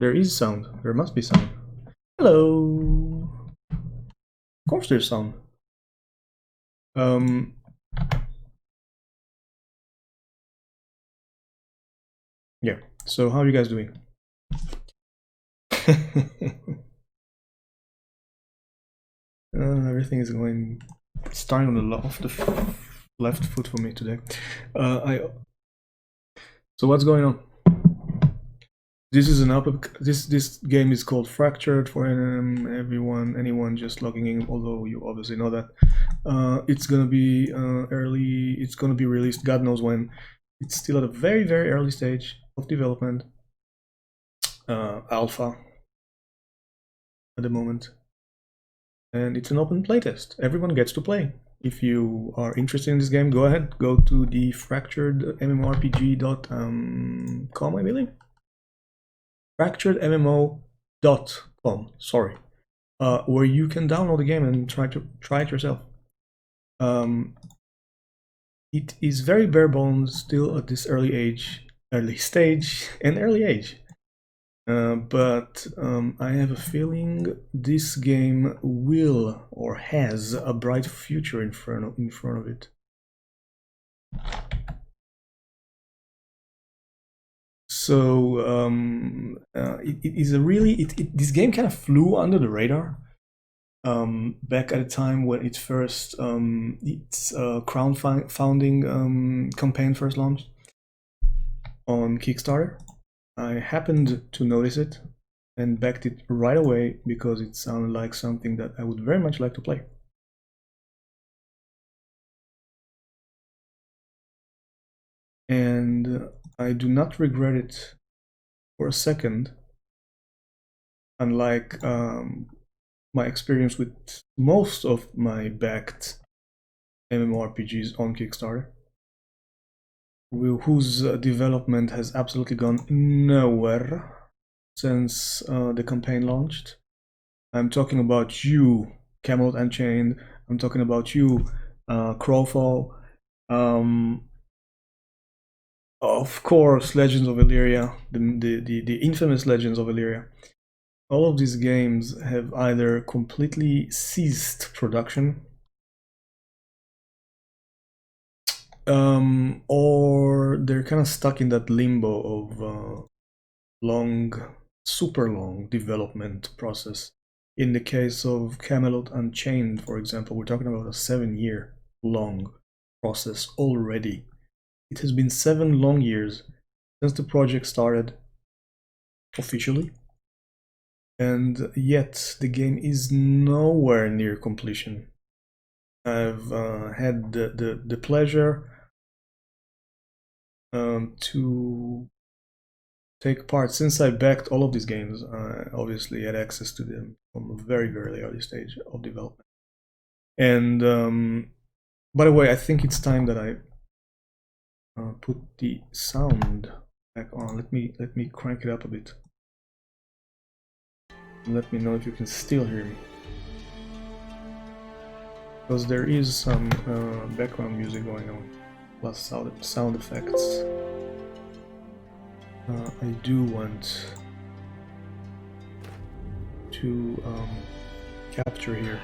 There is sound. There must be sound. Hello. Of course there's sound. Yeah. So how are you guys doing? Everything is going starting on the left foot for me today. So what's going on? This is this game is called Fractured for anyone just logging in, although you obviously know that. It's gonna be early. It's gonna be released God knows when. It's still at a very early stage of development. Alpha at the moment. And it's an open playtest. Everyone gets to play. If you are interested in this game, go ahead. Go to the fracturedmmorpg.com, I believe. fracturedmmo.com, sorry. Where you can download the game and try it yourself. It is very bare bones still at this early stage and early age. But I have a feeling this game will or has a bright future in front of it. So this game kind of flew under the radar back at a time when it first its crowdfunding campaign first launched on Kickstarter. I happened to notice it and backed it right away because it sounded like something that I would very much like to play. And I do not regret it for a second, unlike my experience with most of my backed MMORPGs on Kickstarter, whose development has absolutely gone nowhere since the campaign launched. I'm talking about you, Camelot Unchained. I'm talking about you, Crowfall. Of course, Legends of Illyria, the infamous Legends of Illyria. All of these games have either completely ceased production, or they're kind of stuck in that limbo of super long development process. In the case of Camelot Unchained, for example, we're talking about a 7-year long process already. It has been 7 long years since the project started officially, and yet the game is nowhere near completion. I've had the pleasure to take part, since I backed all of these games. I obviously had access to them from a very early stage of development. And by the way, I think it's time that I put the sound back on. Let me crank it up a bit. Let me know if you can still hear me, because there is some background music going on, plus sound effects. I do want to capture here.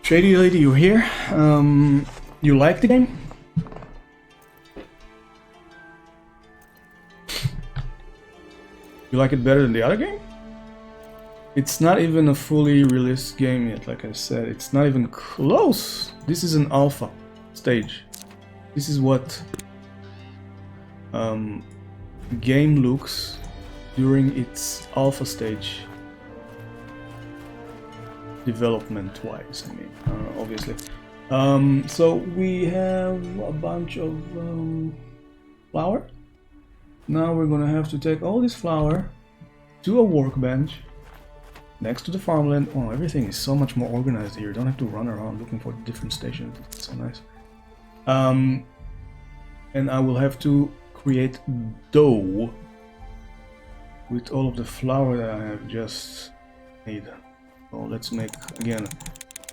Shady Lady, you here? You like the game? You like it better than the other game? It's not even a fully released game yet, like I said. It's not even close. This is an alpha stage. This is what game looks during its alpha stage, development-wise, I mean, obviously. So we have a bunch of flour. Now we're gonna have to take all this flour to a workbench next to the farmland. Oh, everything is so much more organized here. You don't have to run around looking for different stations. It's so nice. And I will have to create dough with all of the flour that I have just made. So let's make, again,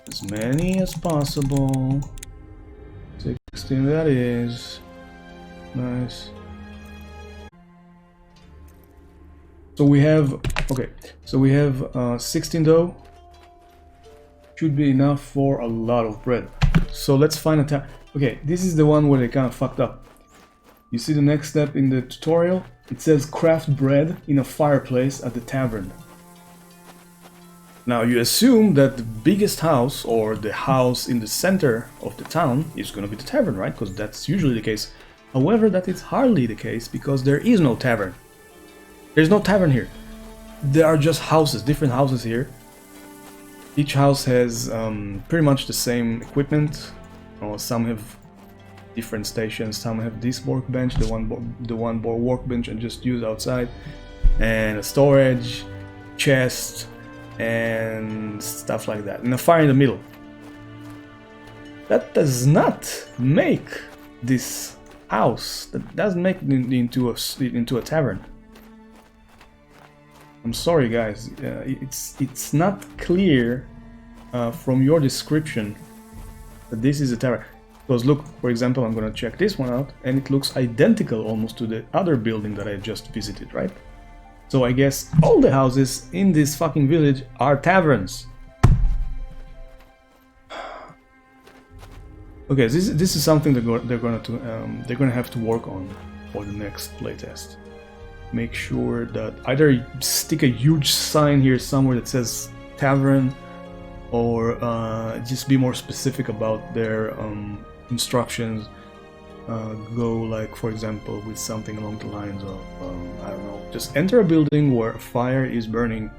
as many as possible. 16 that is. Nice. So we have, okay, so we have 16 dough. Should be enough for a lot of bread. So let's find a tavern. Okay, this is the one where they kind of fucked up. You see the next step in the tutorial? It says craft bread in a fireplace at the tavern. Now you assume that the biggest house, or the house in the center of the town, is going to be the tavern, right? Because that's usually the case. However, that is hardly the case, because there is no tavern. There's no tavern here. There are just houses, different houses here. Each house has pretty much the same equipment. Some have different stations, some have this workbench, the one workbench I just used outside, and a storage, chest, and stuff like that, and a fire in the middle. That does not make this house, that doesn't make it into a tavern. I'm sorry guys, it's not clear from your description that this is a tavern. Because look, for example, I'm gonna check this one out, and it looks identical almost to the other building that I just visited, right? So I guess all the houses in this fucking village are taverns. Okay, this is something that they're gonna have to work on for the next playtest. Make sure that either stick a huge sign here somewhere that says tavern, or just be more specific about their instructions. Go like, for example, with something along the lines of I don't know, just enter a building where a fire is burning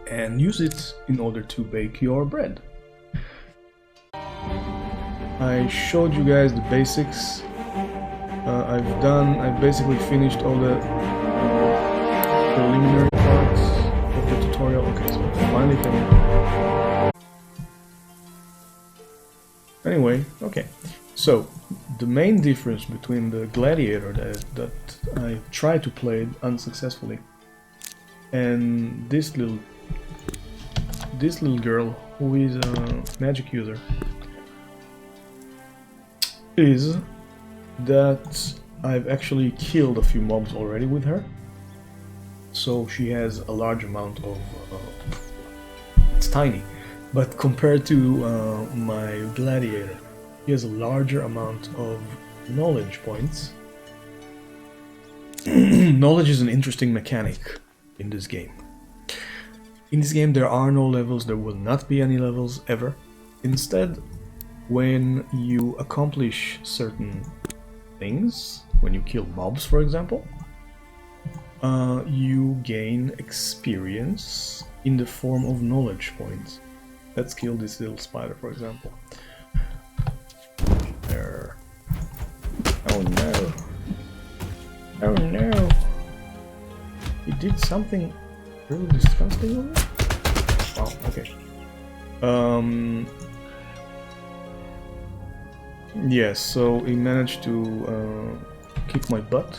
and use it in order to bake your bread. I showed you guys the basics. I've basically finished all the preliminary parts of the tutorial. Okay, so I finally can. Anyway, okay. So the main difference between the gladiator that I tried to play unsuccessfully and this little girl who is a magic user is that I've actually killed a few mobs already with her, so she has a large amount of it's tiny, but compared to my gladiator, he has a larger amount of knowledge points. Knowledge is an interesting mechanic in this game. In this game there are no levels, there will not be any levels ever. Instead, when you accomplish certain things, when you kill mobs for example, you gain experience in the form of knowledge points. Let's kill this little spider for example. There. Oh no. Oh no. He did something really disgusting on me? Wow, okay. Yes, so he managed to kick my butt.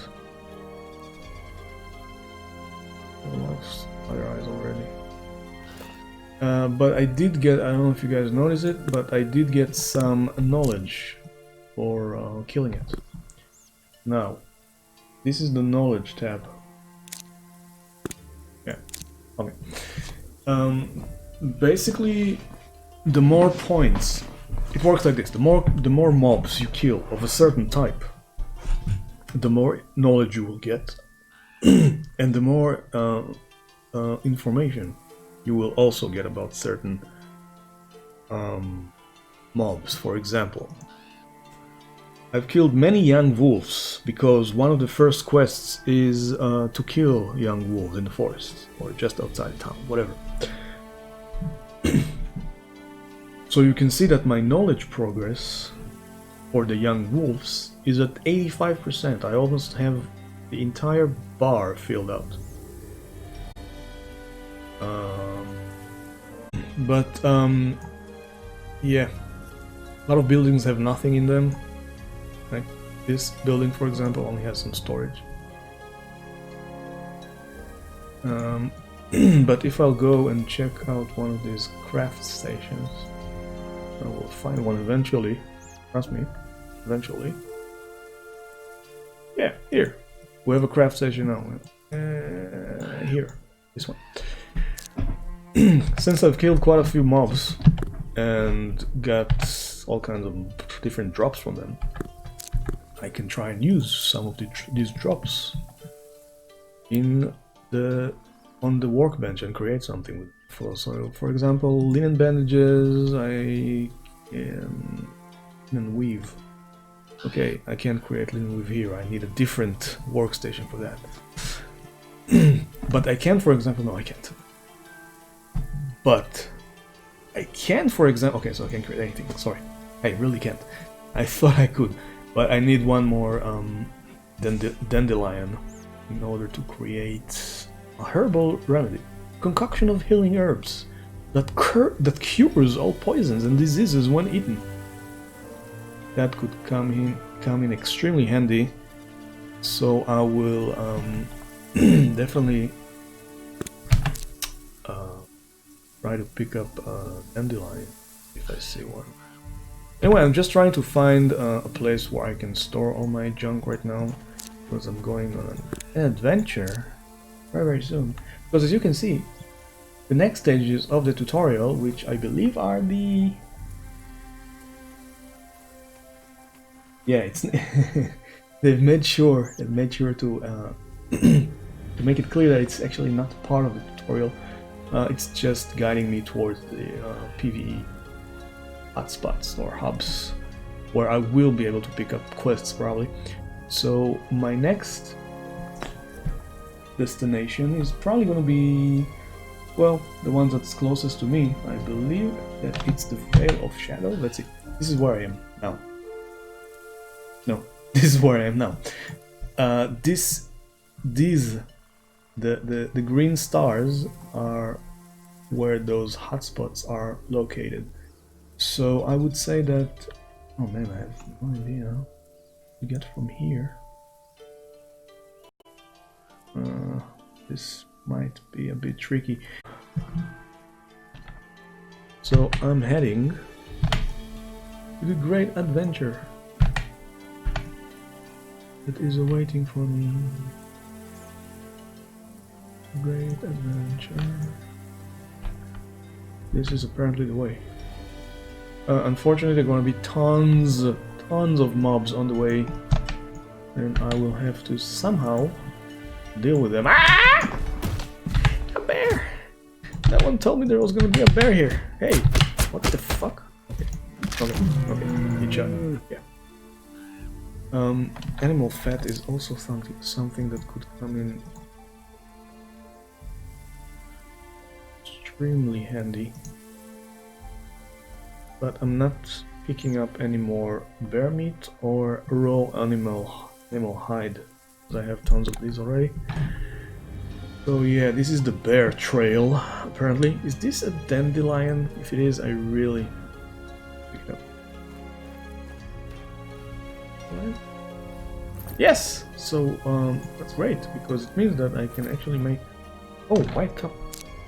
I lost other eyes already. But I did get, I don't know if you guys noticed it, but I did get some knowledge for killing it. Now, this is the knowledge tab. Yeah, okay. Basically, the more points, it works like this: the more mobs you kill of a certain type, the more knowledge you will get, and the more information you will also get about certain mobs. For example, I've killed many young wolves because one of the first quests is to kill young wolves in the forest or just outside town, whatever. So you can see that my knowledge progress for the young wolves is at 85%. I almost have the entire bar filled out. Yeah, a lot of buildings have nothing in them. Like this building, for example, only has some storage. But if I'll go and check out one of these craft stations, I will find one eventually. Trust me, eventually. Yeah, here. We have a craft station now. Here, this one. Since I've killed quite a few mobs and got all kinds of different drops from them, I can try and use some of these drops on the workbench and create something with it. So, for example, linen bandages, I can linen weave. Okay, I can't create linen weave here. I need a different workstation for that. But I can, for example, no, I can't. But I can, for example, okay, so I can't create anything. Sorry, I really can't. I thought I could, but I need one more dandelion in order to create a herbal remedy. Concoction of healing herbs that cures all poisons and diseases when eaten. That could come in extremely handy. So I will definitely try to pick up a dandelion if I see one. Anyway, I'm just trying to find a place where I can store all my junk right now, because I'm going on an adventure very soon. Because as you can see, the next stages of the tutorial, which I believe are the... Yeah, it's they've made sure to to make it clear that it's actually not part of the tutorial. It's just guiding me towards the PvE hotspots or hubs where I will be able to pick up quests probably. So my next destination is probably going to be, well, the one that's closest to me. I believe that it's the Vale of Shadow. Let's see. This is where I am now. No, this is where I am now. The green stars are where those hotspots are located. So I would say that... Oh man, I have no idea to get from here. This might be a bit tricky. So I'm heading to the great adventure that is awaiting for me. Great adventure. This is apparently the way. Unfortunately, there are going to be tons of mobs on the way, and I will have to somehow deal with them. Ah! A bear! No one told me there was going to be a bear here. Hey, what the fuck? Okay, good shot. Yeah. Animal fat is also something that could come in extremely handy. But I'm not picking up any more bear meat or raw animal hide, because I have tons of these already. So yeah, this is the bear trail, apparently. Is this a dandelion? If it is, I really pick it up. Right. Yes! So that's great, because it means that I can actually make... Oh,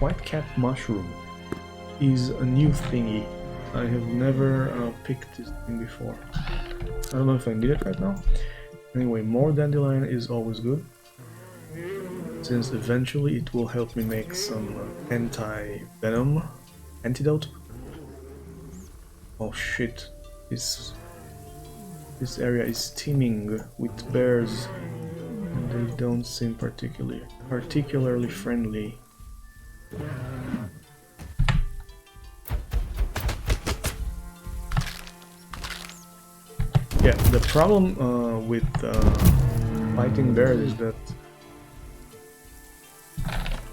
white cap mushroom is a new thingy. I have never picked this thing before. I don't know if I need it right now. Anyway, more dandelion is always good, since eventually it will help me make some anti-venom antidote. Oh shit, this area is teeming with bears, and they don't seem particularly friendly. Yeah, the problem with fighting bears is that...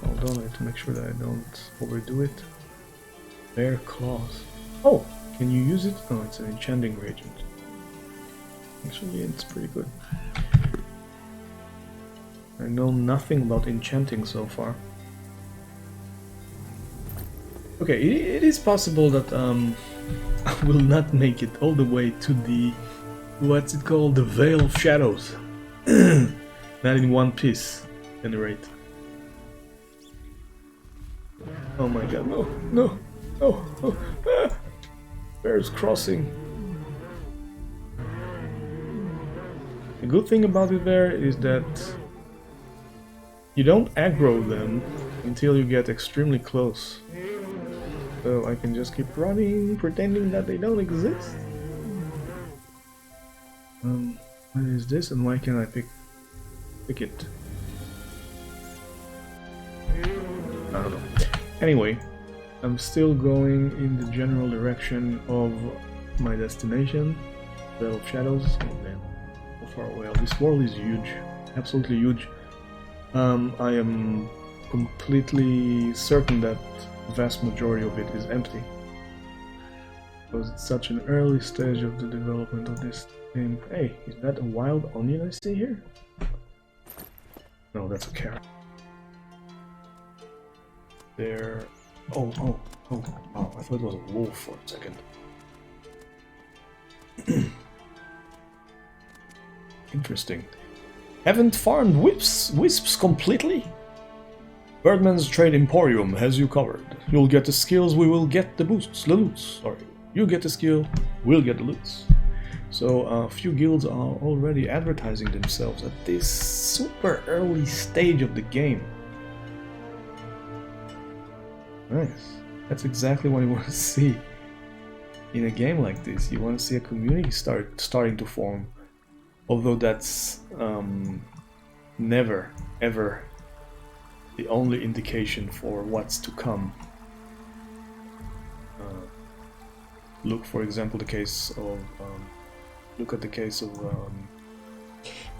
Hold on, I have to make sure that I don't overdo it. Bear claws. Oh, can you use it? Oh, it's an enchanting reagent. Actually, it's pretty good. I know nothing about enchanting so far. Okay, it is possible that I will not make it all the way to the... What's it called? The Vale of Shadows. Not in one piece, at any rate. Oh my god, no! Ah! Bears crossing. The good thing about it there is that You don't aggro them until you get extremely close. So I can just keep running, pretending that they don't exist. What is this and why can't I pick it? I don't know. Anyway, I'm still going in the general direction of my destination, Battle of Shadows. Oh man, how far away? This world is huge, absolutely huge. I am completely certain that the vast majority of it is empty, because it's such an early stage of the development of this game. Hey, is that a wild onion I see here? No, that's a carrot. There. Oh, I thought it was a wolf for a second. Interesting. Haven't farmed wisps completely? Birdman's Trade Emporium has you covered. You'll get the skills, we will get the boosts, the loots. Sorry, you get the skill, we'll get the loots. So a few guilds are already advertising themselves at this super early stage of the game. Nice. That's exactly what you want to see in a game like this. You want to see a community starting to form. Although that's never, ever the only indication for what's to come. Look, for example, the case of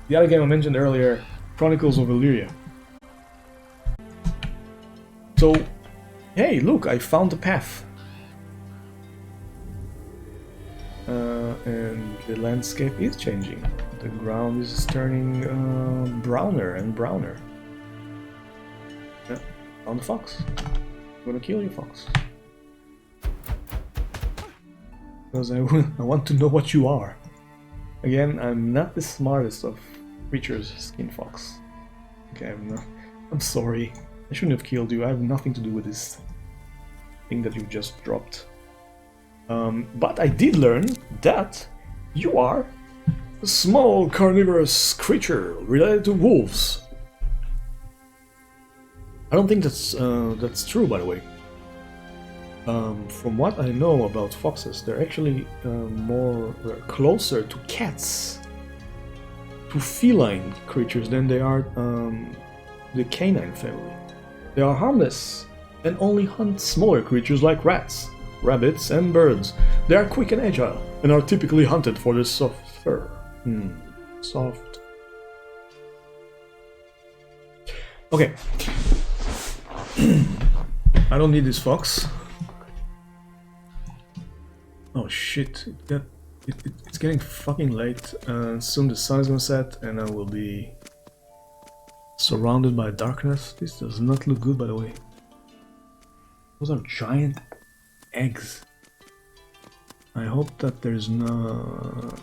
the other game I mentioned earlier, Chronicles of Illyria. So, hey, look, I found the path. And the landscape is changing. The ground is turning browner and browner. Yeah, found the fox. I'm gonna kill you, fox. Because I want to know what you are. Again, I'm not the smartest of creatures, Skin Fox. Okay, I'm sorry. I shouldn't have killed you. I have nothing to do with this thing that you just dropped. But I did learn that you are a small carnivorous creature related to wolves. I don't think that's true, by the way. From what I know about foxes, they're actually closer to cats, to feline creatures, than they are the canine family. They are harmless and only hunt smaller creatures like rats, rabbits, and birds. They are quick and agile and are typically hunted for their soft fur. Soft. Okay. I don't need this fox. Oh shit, it's getting fucking late. Soon the sun is gonna set and I will be surrounded by darkness. This does not look good, by the way. Those are giant eggs. I hope that there's no...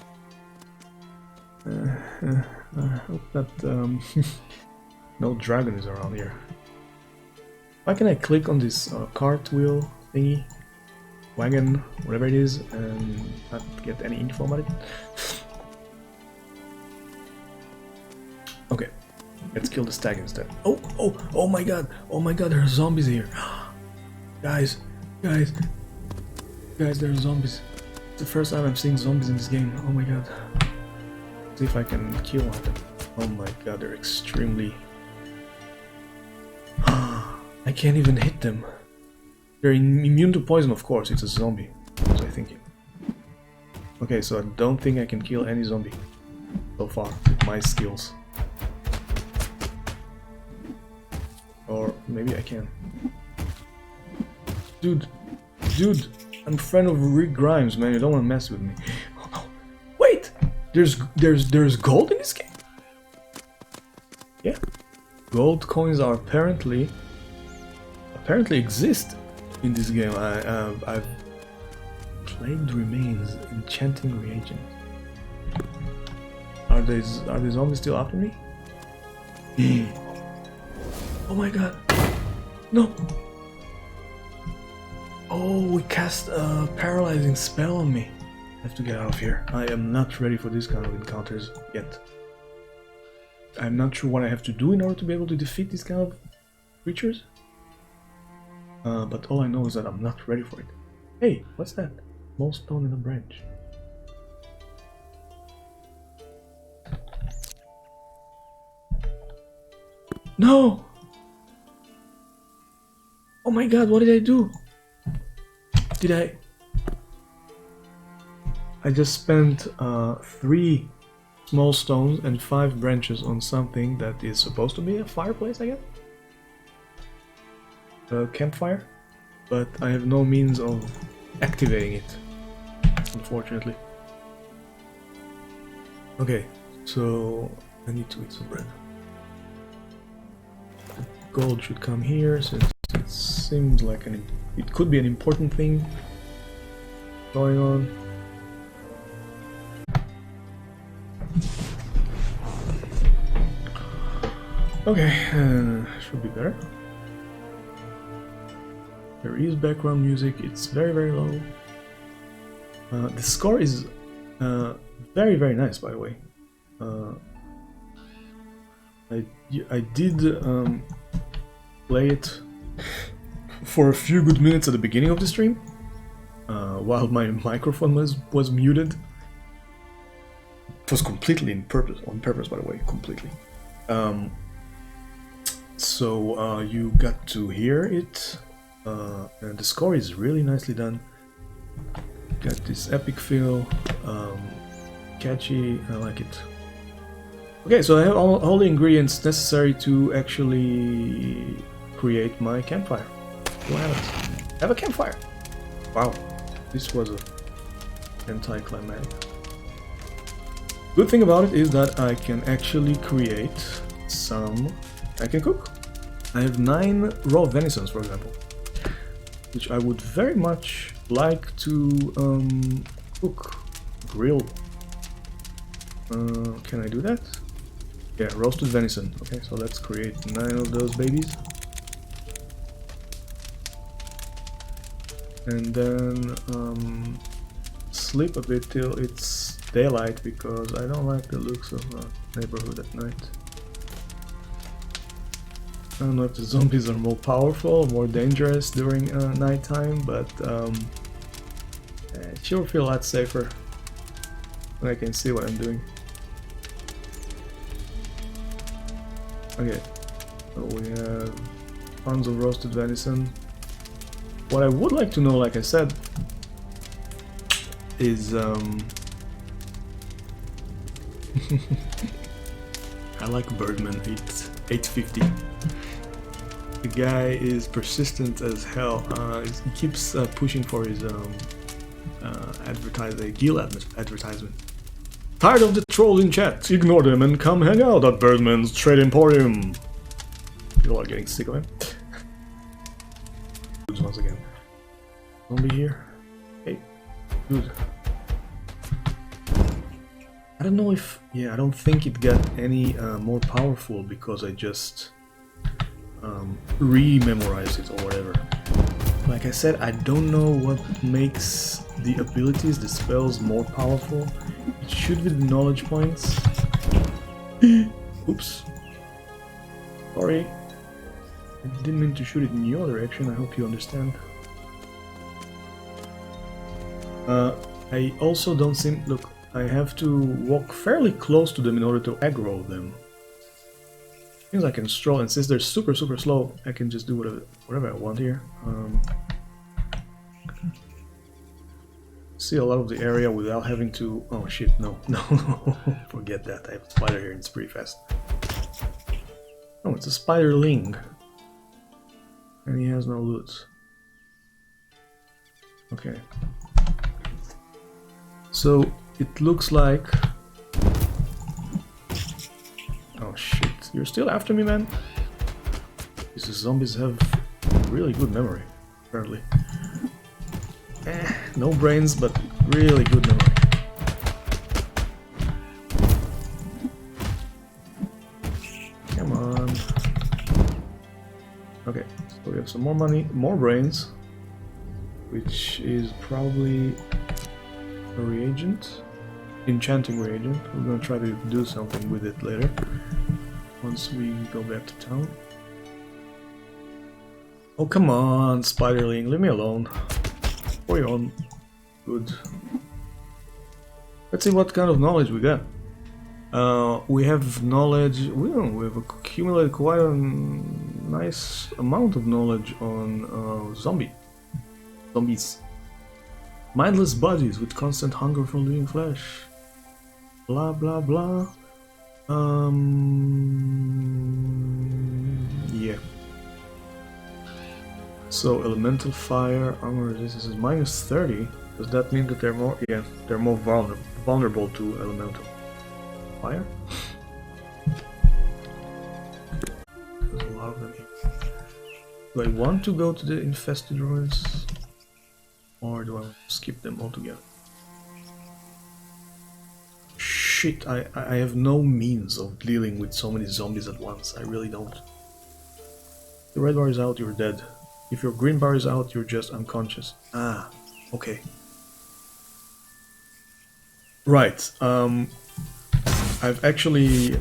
I hope that no dragon is around here. Why can I click on this cartwheel thingy? Wagon, whatever it is, and not get any info about it? Okay, let's kill the stag instead. Oh my god, there are zombies here. Guys, there are zombies. It's the first time I'm seeing zombies in this game. Oh my god. See if I can kill one of them. Oh my god, they're extremely... I can't even hit them. They're immune to poison, of course. It's a zombie. What was I thinking? Okay, so I don't think I can kill any zombie so far with my skills. Or maybe I can. Dude, I'm a friend of Rick Grimes, man. You don't want to mess with me. Oh no! Wait, there's gold in this game. Yeah, gold coins are apparently exist in this game. I've Plagued Remains, enchanting reagent. Are the zombies still after me? Oh my god! No! Oh, we cast a paralyzing spell on me. I have to get out of here. I am not ready for this kind of encounters yet. I'm not sure what I have to do in order to be able to defeat these kind of creatures. But all I know is that I'm not ready for it. Hey, what's that? Small stone in a branch. No! Oh my god, what did I do? I just spent 3 small stones and 5 branches on something that is supposed to be a fireplace, I guess? A campfire? But I have no means of activating it, unfortunately. Okay, so I need to eat some bread. Gold should come here, since it seems like it could be an important thing going on. Okay, should be better. There is background music, it's very, very low. The score is very, very nice, by the way. I did play it for a few good minutes at the beginning of the stream, while my microphone was muted. It was completely on purpose, by the way, completely. So you got to hear it, and the score is really nicely done. Got this epic feel, catchy, I like it. Okay, so I have all the ingredients necessary to actually create my campfire. What happens? I have a campfire! Wow, this was a anticlimactic. Good thing about it is that I can actually create some... I can cook. I have 9 raw venisons, for example, which I would very much like to cook, grill. Can I do that? Yeah, roasted venison. Okay, so let's create 9 of those babies. And then sleep a bit till it's daylight, because I don't like the looks of a neighborhood at night. I don't know if the zombies are more powerful, more dangerous during nighttime, but it sure feel a lot safer when I can see what I'm doing. Okay, so we have tons of roasted venison. What I would like to know, like I said, is I like Birdman 850. The guy is persistent as hell. He keeps pushing for his Gil advertisement. Tired of the trolls in chat? Ignore them and come hang out at Birdman's Trade Emporium. People are getting sick of him. Once again. Zombie here. Hey, dude. I don't know if... Yeah, I don't think it got any more powerful because I just re-memorized it or whatever. Like I said, I don't know what makes the abilities, the spells, more powerful. It should be the knowledge points. Oops. Sorry. I didn't mean to shoot it in your direction, I hope you understand. I also don't seem... Look, I have to walk fairly close to them in order to aggro them. Means I can stroll, and since they're super slow, I can just do whatever I want here. See a lot of the area without having to... Oh shit, no, forget that, I have a spider here and it's pretty fast. Oh, it's a spiderling. And he has no loot. Okay. So, it looks like... Oh shit, you're still after me, man? These zombies have really good memory, apparently. No brains, but really good memory. Come on. Okay, so we have some more money, more brains, which is probably a reagent, enchanting reagent. We're gonna try to do something with it later. once we go back to town. Oh, come on, Spiderling, leave me alone. For your own good. Let's see what kind of knowledge we got. We have knowledge. We've accumulated quite a nice amount of knowledge on zombies. Mindless bodies with constant hunger for living flesh. Blah blah blah. Yeah. So elemental fire, armor resistance is -30. Does that mean that they're more? Yeah, they're more vulnerable to elemental fire. There's a lot of them here. Do I want to go to the infested ruins, or do I want to skip them altogether? Shit, I have no means of dealing with so many zombies at once. I really don't. If the red bar is out, you're dead. If your green bar is out, you're just unconscious. Ah, okay. Right, I've actually,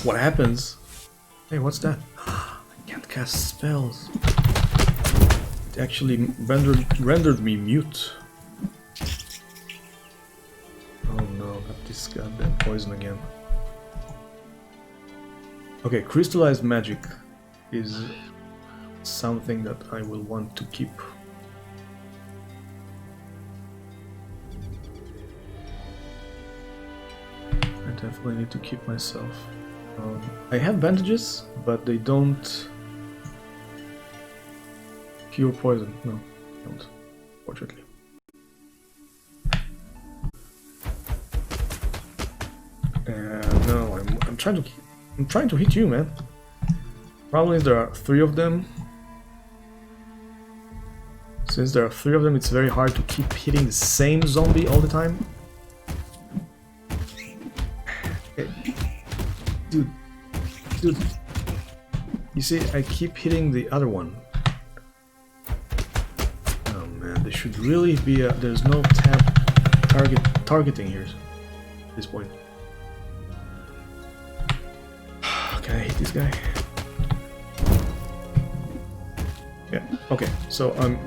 what happens? Hey, what's that? I can't cast spells. It actually rendered me mute. Oh no, not this goddamn poison again. Okay, crystallized magic is something that I will want to keep. I definitely need to keep myself. I have bandages, but they don't cure poison. No, they don't, fortunately. No, I'm trying to hit you, man. Probably there are 3 of them. Since there are 3 of them, it's very hard to keep hitting the same zombie all the time. Okay. Dude. You see, I keep hitting the other one. Oh man, there should really be a... There's no targeting here at this point. Can I hit this guy? Yeah, okay, so I'm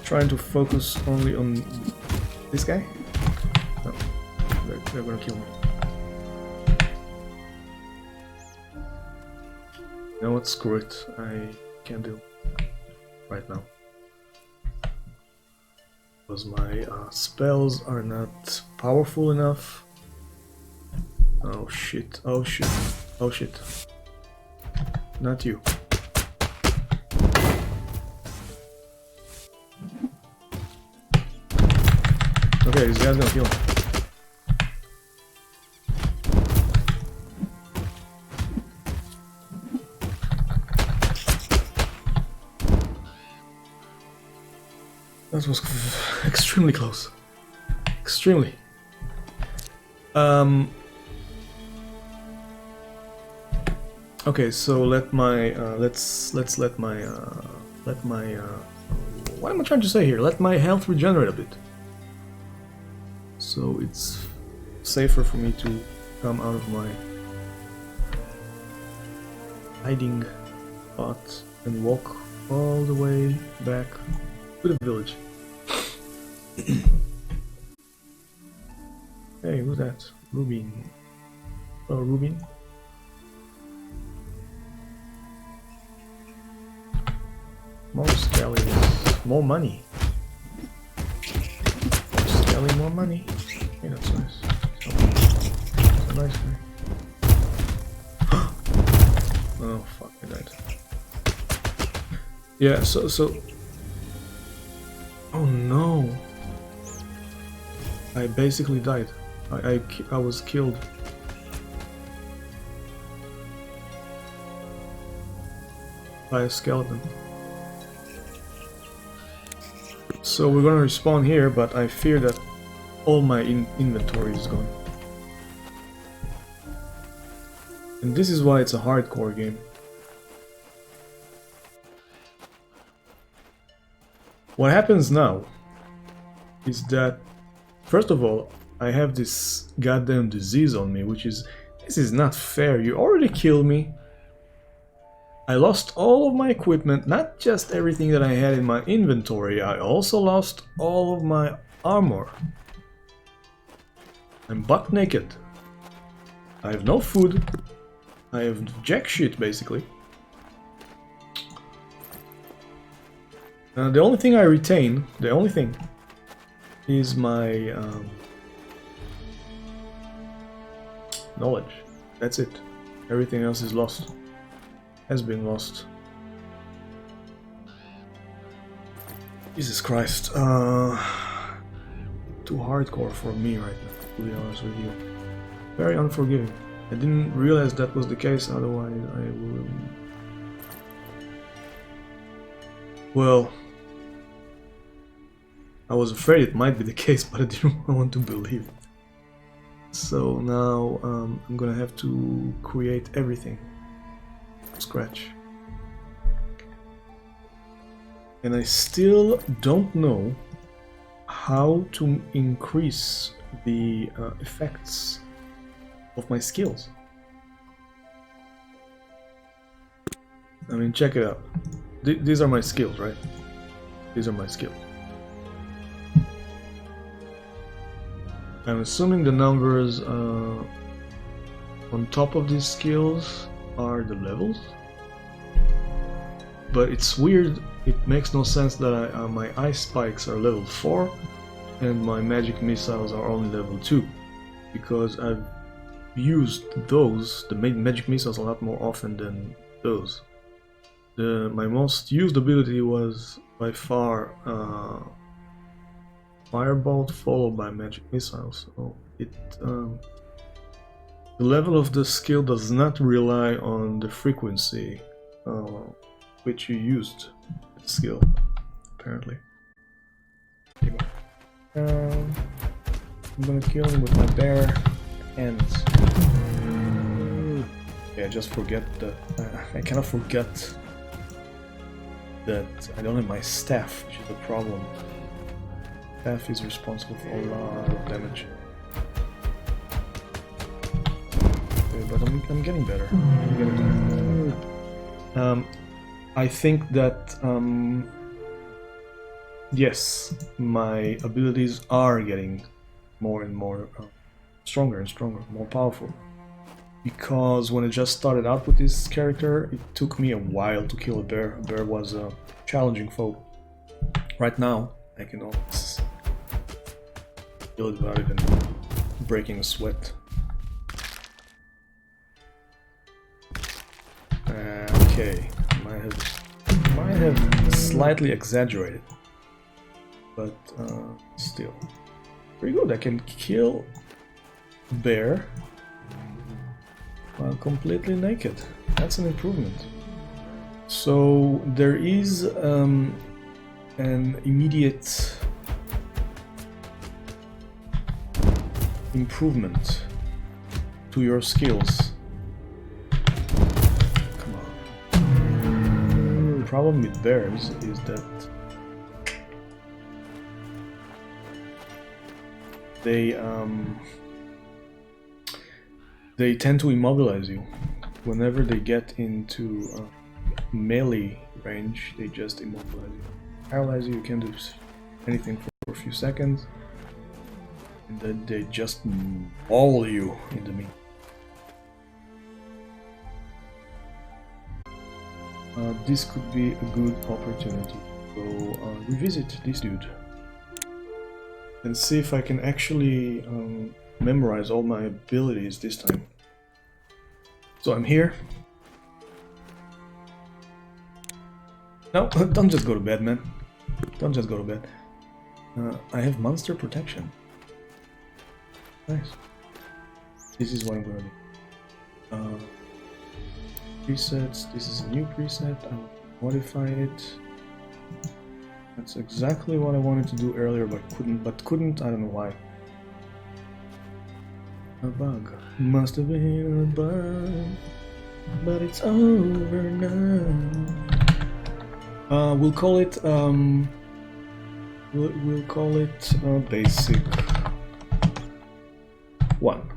trying to focus only on this guy. No, they're gonna kill me. You know what, screw it, I can't do right now. Because my spells are not powerful enough. Oh shit, oh shit, oh shit. Not you. Okay, this guy's gonna kill him. That was extremely close. Extremely. Okay, so let's let my what am I trying to say here? Let my health regenerate a bit. So it's safer for me to come out of my hiding spot and walk all the way back to the village. Hey, who's that? Rubin. Oh, Rubin. More skellies, more money. More skelly, more money. Hey, that's nice. That's a nice guy. Oh fuck, I died. Yeah, so. Oh no! I basically died. I was killed. By a skeleton. So we're gonna respawn here, but I fear that all my inventory is gone. And this is why it's a hardcore game. What happens now is that, first of all, I have this goddamn disease on me, which is This is not fair. You already killed me. I lost all of my equipment, not just everything that I had in my inventory. I also lost all of my armor. I'm butt naked. I have no food. I have jack shit, basically. The only thing I retain, the only thing, is my knowledge. That's it. Everything else is lost. Has been lost. Jesus Christ. Too hardcore for me right now, to be honest with you. Very unforgiving. I didn't realize that was the case, otherwise I would... Well... I was afraid it might be the case, but I didn't want to believe it. So now I'm gonna have to create everything from scratch. And I still don't know how to increase the effects of my skills. I mean, check it out. These are my skills, right? These are my skills. I'm assuming the numbers on top of these skills are the levels, but it's weird. It makes no sense that my ice spikes are level 4 and my magic missiles are only level 2, because I've used those, the magic missiles, a lot more often than those. My most used ability was by far Firebolt followed by magic missiles, so it the level of the skill does not rely on the frequency which you used the skill, apparently. I'm gonna kill him with my bare hands. Yeah, just forget that I cannot forget that I don't have my staff, which is a problem. Staff is responsible for a lot of damage. Okay, but I'm getting better. I'm getting better. I think that yes, my abilities are getting more and more stronger and stronger, more powerful. Because when I just started out with this character, it took me a while to kill a bear. A bear was a challenging foe. Right now, I can almost kill it without even breaking a sweat. Okay, might have slightly exaggerated, but still pretty good. I can kill a bear while completely naked. That's an improvement. So there is an immediate improvement to your skills. Come on. The problem with bears is that they tend to immobilize you. Whenever they get into melee range, they just immobilize you. Paralyze you, you can't do anything for a few seconds. And then they just maul you in the meat. This could be a good opportunity to go revisit this dude and see if I can actually memorize all my abilities this time. So I'm here. No, don't just go to bed, man. Don't just go to bed. I have monster protection. Nice. This is what I'm gonna do. Presets. This is a new preset. I'll modify it. That's exactly what I wanted to do earlier, but couldn't. I don't know why. A bug. Must have been a bug, but it's over now. We'll call it. We'll call it basic 1.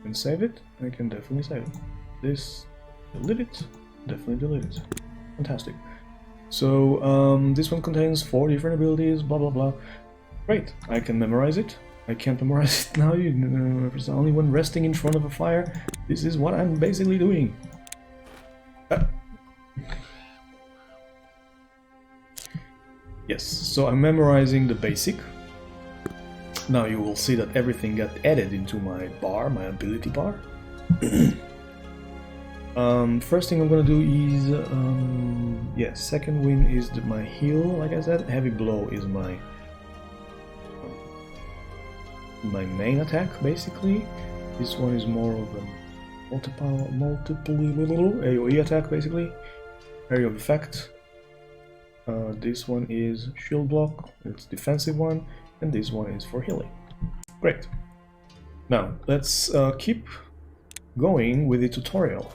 can save it. I can definitely save it. This, delete it. Definitely delete it. Fantastic. So this one contains 4 different abilities, blah blah blah. Great, I can memorize it. I can't memorize it now, only when resting in front of a fire. This is what I'm basically doing. Yes, so I'm memorizing the basic. Now you will see that everything got added into my bar, my ability bar. First thing I'm gonna do is, second wind is my heal, like I said. Heavy blow is my main attack, basically. This one is more of a multiple AoE attack, basically. Area of effect. This one is shield block, it's defensive one, and this one is for healing. Great. Now let's keep going with the tutorial.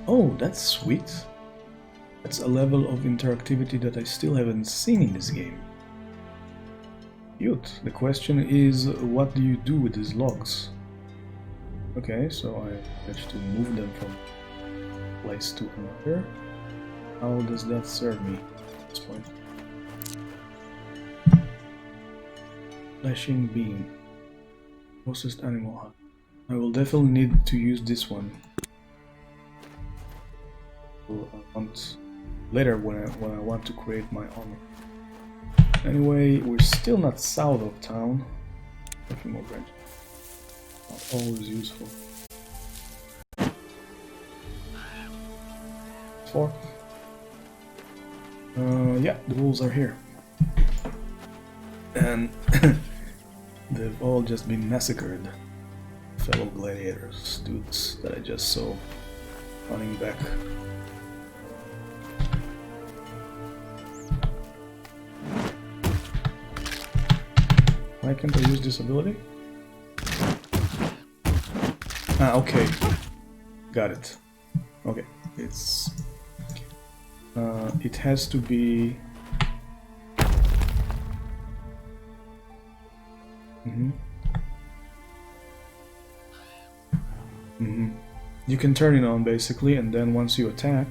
Oh, that's sweet. That's a level of interactivity that I still haven't seen in this game. Cute. The question is, what do you do with these logs? Okay, so I managed to move them from place to another. How does that serve me at this point? Flashing beam. Processed animal hut. I will definitely need to use this one. Later when I want to create my armor. Anyway, we're still not south of town. A few more branches. Not always useful. 4. Yeah, the wolves are here. And they've all just been massacred. Fellow gladiators, dudes that I just saw running back. Why can't I use this ability? Ah, okay. Got it. Okay, it's... it has to be... You can turn it on, basically, and then once you attack,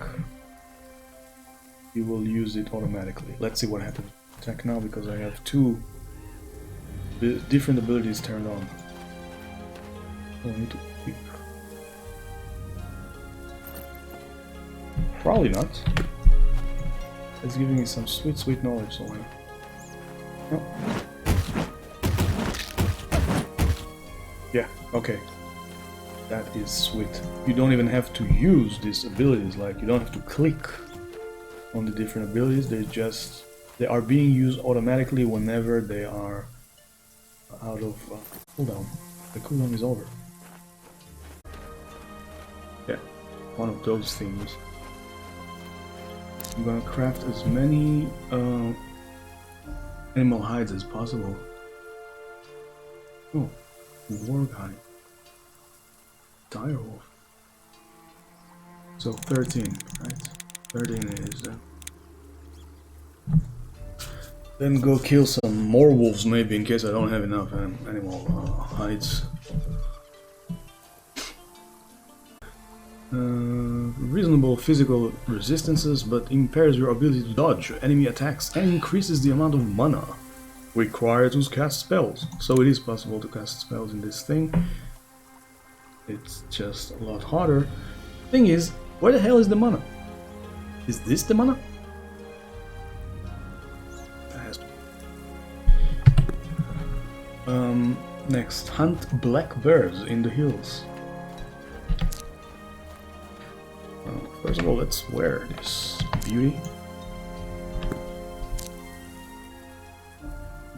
you will use it automatically. Let's see what happens. Attack now, because I have 2 different abilities turned on. Oh, I need to quick. Probably not. It's giving me some sweet knowledge somewhere. No. Yeah, okay. That is sweet. You don't even have to use these abilities, like you don't have to click on the different abilities, they are being used automatically whenever they are out of cooldown. The cooldown is over. Yeah, one of those things. I'm gonna craft as many animal hides as possible. Oh, warg hide. Direwolf. So 13, right? 13 is then go kill some more wolves, maybe, in case I don't have enough animal hides. Reasonable physical resistances, but impairs your ability to dodge enemy attacks and increases the amount of mana required to cast spells. So it is possible to cast spells in this thing. It's just a lot harder. Thing is, where the hell is the mana? Is this the mana? That has to be. Next, hunt black bears in the hills. First of all, let's wear this beauty.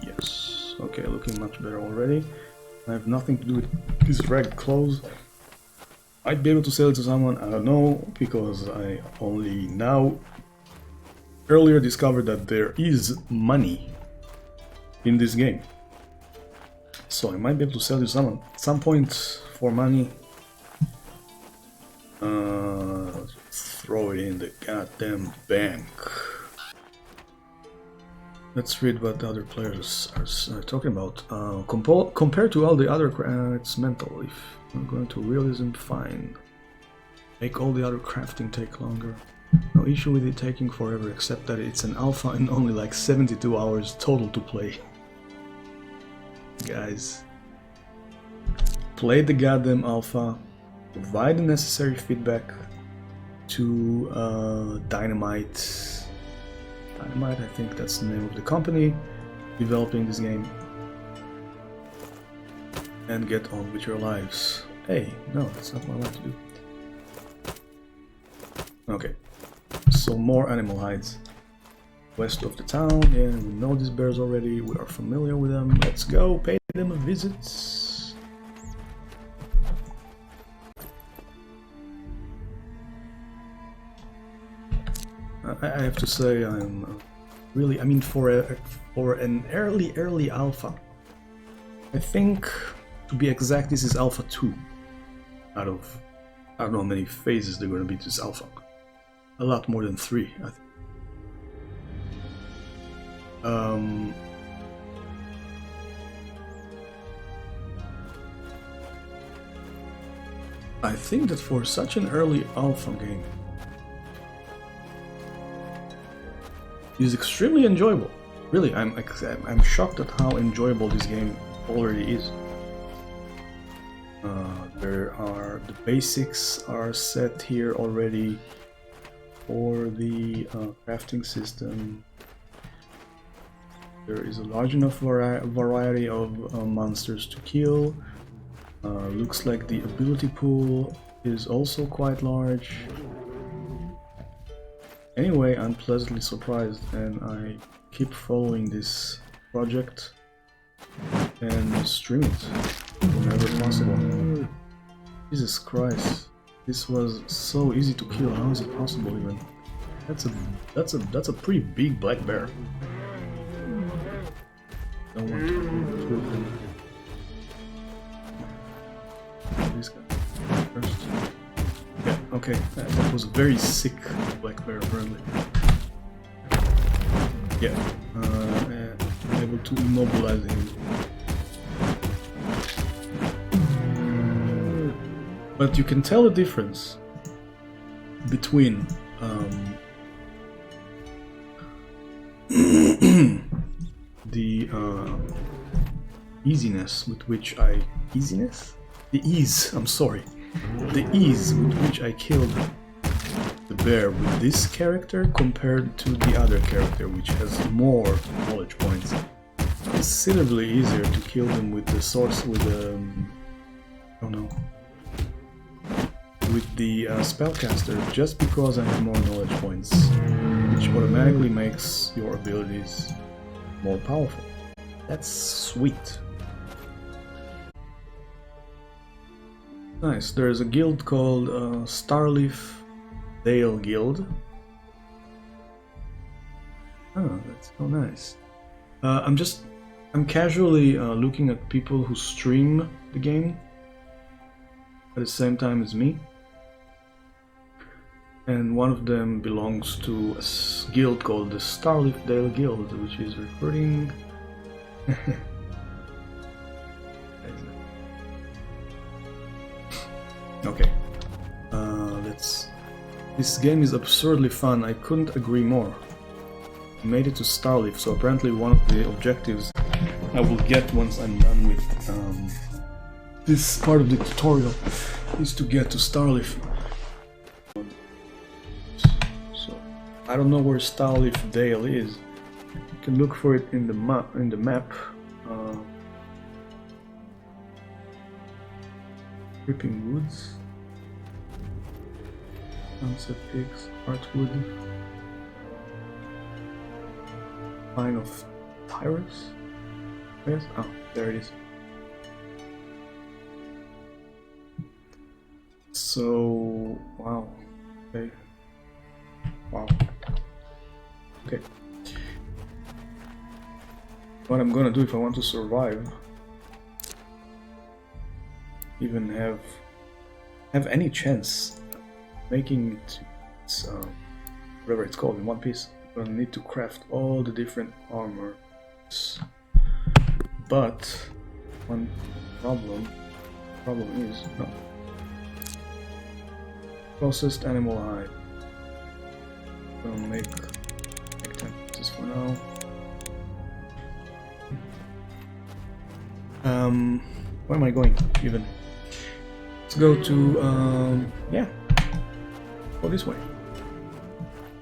Yes, okay, looking much better already. I have nothing to do with these ragged clothes. I'd be able to sell it to someone, I don't know, because I only now earlier discovered that there is money in this game. So I might be able to sell it to someone at some point for money. Throw it in the goddamn bank. Let's read what the other players are talking about. Compared to all the other, it's mental. If I'm going to realism, fine. Make all the other crafting take longer. No issue with it taking forever, except that it's an alpha and only like 72 hours total to play. Guys, play the goddamn alpha, provide the necessary feedback to Dynamite. Dynamite, I think that's the name of the company developing this game. And get on with your lives. Hey, no, that's not what I want to do. Okay, so more animal hides. West of the town, yeah, we know these bears already, we are familiar with them. Let's go, pay them a visit. I have to say, I'm really, I mean, for an early alpha, I think, to be exact, this is alpha 2 out of, I don't know how many phases they're going to be to this alpha. A lot more than 3, I think. I think that for such an early alpha game, it's extremely enjoyable. Really, I'm shocked at how enjoyable this game already is. The basics are set here already for the crafting system. There is a large enough variety of monsters to kill. Looks like the ability pool is also quite large. Anyway, I'm pleasantly surprised, and I keep following this project and stream it whenever possible. Jesus Christ, this was so easy to kill. How is it possible even? That's a pretty big black bear. Don't want to kill him. This guy first. Yeah, okay. That was a very sick black bear apparently. Yeah, I'm able to immobilize him. But you can tell the difference between the easiness with which the ease with which I killed the bear with this character compared to the other character, which has more knowledge points. It's considerably easier to kill them with the source, with the I don't know, with the spellcaster, just because I have more knowledge points, which automatically makes your abilities more powerful. That's sweet. Nice. There's a guild called Starleaf Dale Guild. Oh, that's so nice. I'm casually looking at people who stream the game at the same time as me. And one of them belongs to a guild called the Starleaf Dale Guild, which is recruiting. Okay, this game is absurdly fun. I couldn't agree more. I made it to Starleaf, so apparently one of the objectives I will get once I'm done with this part of the tutorial is to get to Starleaf. So I don't know where Starleaf Dale is. You can look for it in the map. Creeping Woods, Sunset Peaks, Heartwood, Pine of Tyrus. Yes? Oh, there it is. So, wow. Okay. Wow. Okay. What I'm gonna do if I want to survive, even have any chance making it, whatever it's called, in one piece, We'll need to craft all the different armors. But one problem is no. Processed animal hide. We'll make 10 pieces for now. Where am I going even? Let's go to yeah. Go this way.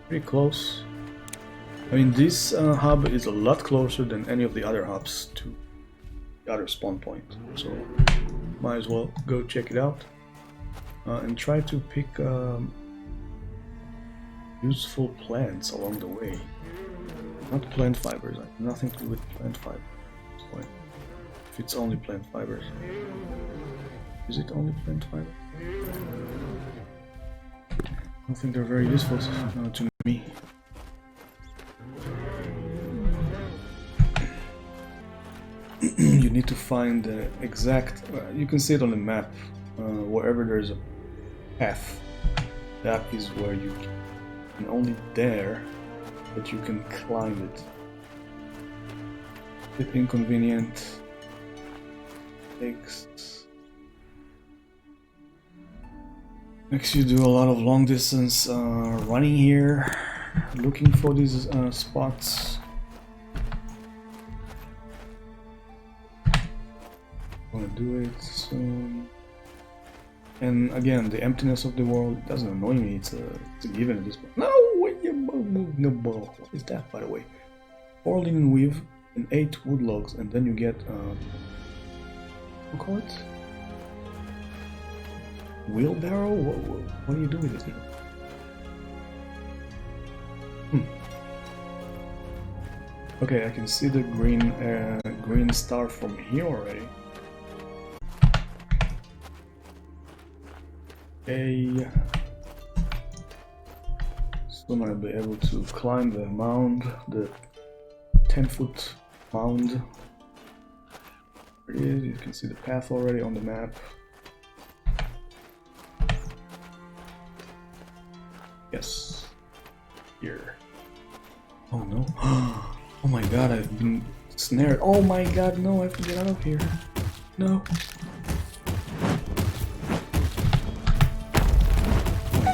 Pretty close. I mean, this hub is a lot closer than any of the other hubs to the other spawn point, so might as well go check it out and try to pick useful plants along the way. Not plant fibers, I have nothing to do with plant fibers. If it's only plant fibers. Is it only plant fiber? I don't think they're very useful to me. You need to find the exact, you can see it on the map, wherever there's a path, that is where you can, and only there that you can climb it. A bit inconvenient. Makes you do a lot of long distance running here, looking for these spots. I'm gonna do it soon. And again, the emptiness of the world doesn't annoy me, it's a given at this point. No, what is that, by the way? 4 linen weave and 8 wood logs, and then you get what do you call it? Wheelbarrow? What do you do with it? Okay, I can see the green star from here already. Okay. Soon I'll be able to climb the mound, the 10-foot mound. There it is, you can see the path already on the map. Yes. Here. Oh no. Oh my god, I've been snared. Oh my god, no, I have to get out of here. No. Oh my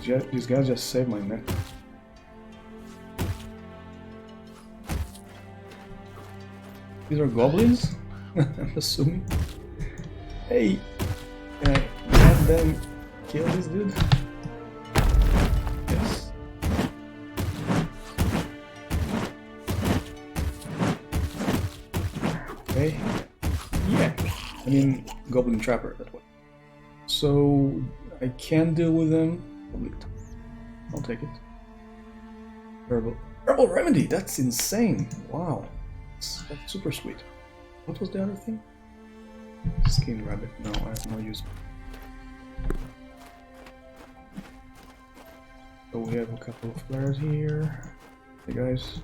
god. These guys just saved my neck. These are goblins? I'm assuming. Hey! Can I have them kill this dude? Yes. Okay. Yeah. I mean, Goblin Trapper, that way. So, I can deal with them. I'll take it. Herbal Remedy! That's insane! Wow. That's super sweet. What was the other thing? Skin rabbit. No, I have no use. So we have a couple of flares here. Hey guys.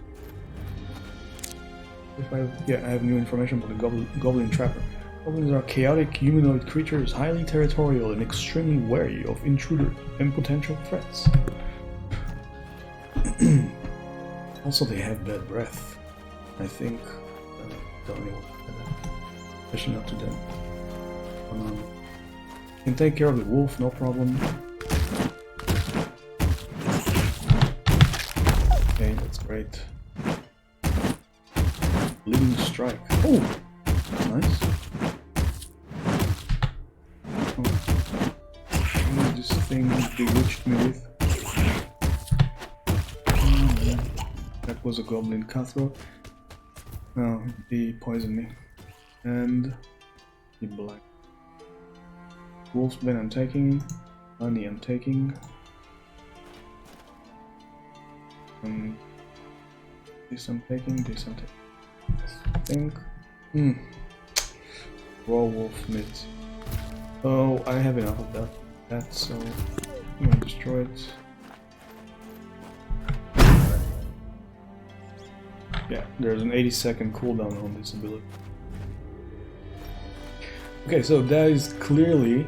I have new information about the Goblin Trapper. Goblins are chaotic humanoid creatures, highly territorial and extremely wary of intruders and potential threats. Also, they have bad breath. I think tell anyone, especially not to them. Can take care of the wolf, no problem. Okay, that's great. Bleeding strike. Oh, that's nice. What is this thing bewitched me with? That was a goblin cutthroat. No, he poisoned me. And he black. Wolfsbane I'm taking. Honey I'm taking. This I'm taking, this I'm taking. I think. Raw wolf meat. Oh, I have enough of that, so I'm gonna destroy it. Yeah, there's an 80-second cooldown on this ability. Okay, so that is clearly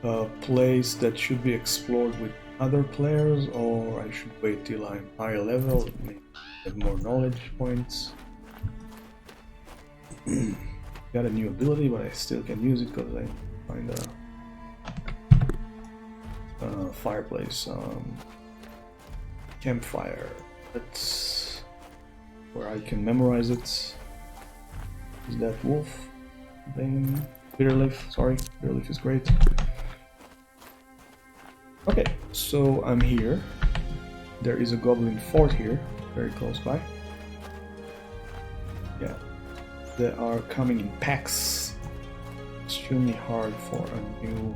a place that should be explored with other players, or I should wait till I'm higher level, maybe have more knowledge points. Got a new ability, but I still can use it because I find a fireplace, campfire. That's where I can memorize it. Is that wolf? Then Bitterleaf, sorry, Bitterleaf is great. Okay, so I'm here. There is a goblin fort here, very close by. Yeah, they are coming in packs. Extremely hard for a new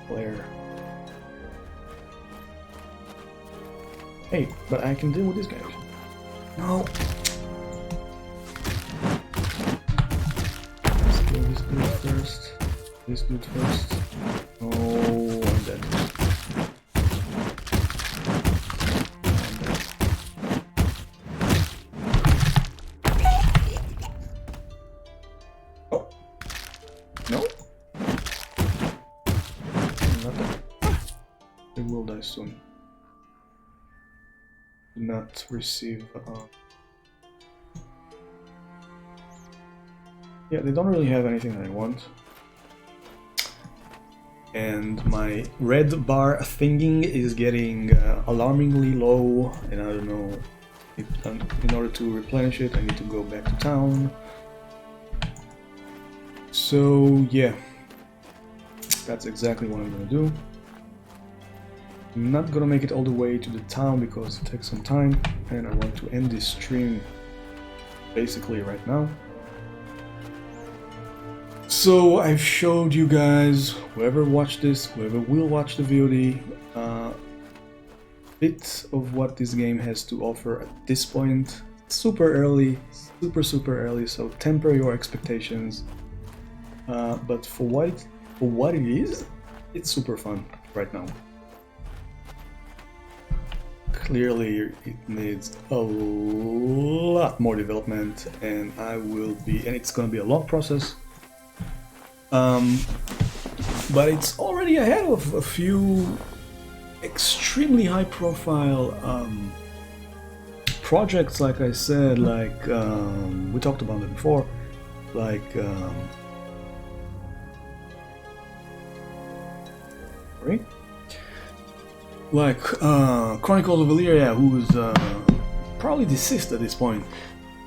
player. Hey, but I can deal with this guy. No. Let's kill this dude first. This dude first. Oh, I'm dead. I'm dead. Oh. No. I'm not dead. They will die soon. Do not receive. Yeah, they don't really have anything that I want. And my red bar thinking is getting alarmingly low, and I don't know. In order to replenish it, I need to go back to town. So yeah, that's exactly what I'm gonna do. I'm not gonna make it all the way to the town because it takes some time, and I want to end this stream basically right now. So I've showed you guys, whoever watched this, whoever will watch the VOD, a bit of what this game has to offer at this point. Super early, super early, so temper your expectations. But for what it is, it's super fun right now. Clearly it needs a lot more development, and it's gonna be a long process. But it's already ahead of a few extremely high-profile projects, like I said, like we talked about it before, like Chronicles of Valyria, who's probably deceased at this point,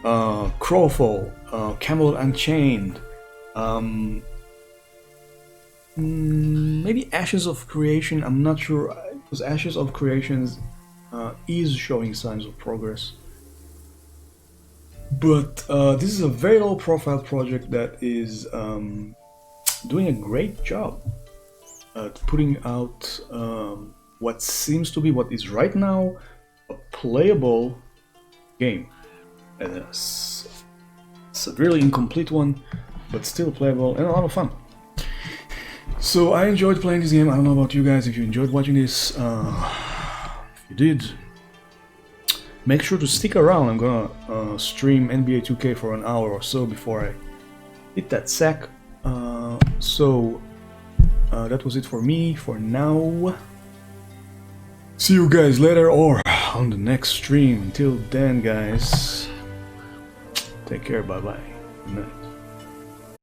Crowfall, Camelot Unchained, maybe Ashes of Creation. I'm not sure, because Ashes of Creations is showing signs of progress. But this is a very low-profile project that is doing a great job at putting out what seems to be, what is right now, a playable game. It's a severely incomplete one, but still playable and a lot of fun. So I enjoyed playing this game. I don't know about you guys, if you enjoyed watching this. If you did, make sure to stick around. I'm gonna stream NBA 2K for an hour or so before I hit that sack. That was it for me for now. See you guys later or on the next stream. Until then, guys, take care. Bye bye. Good night.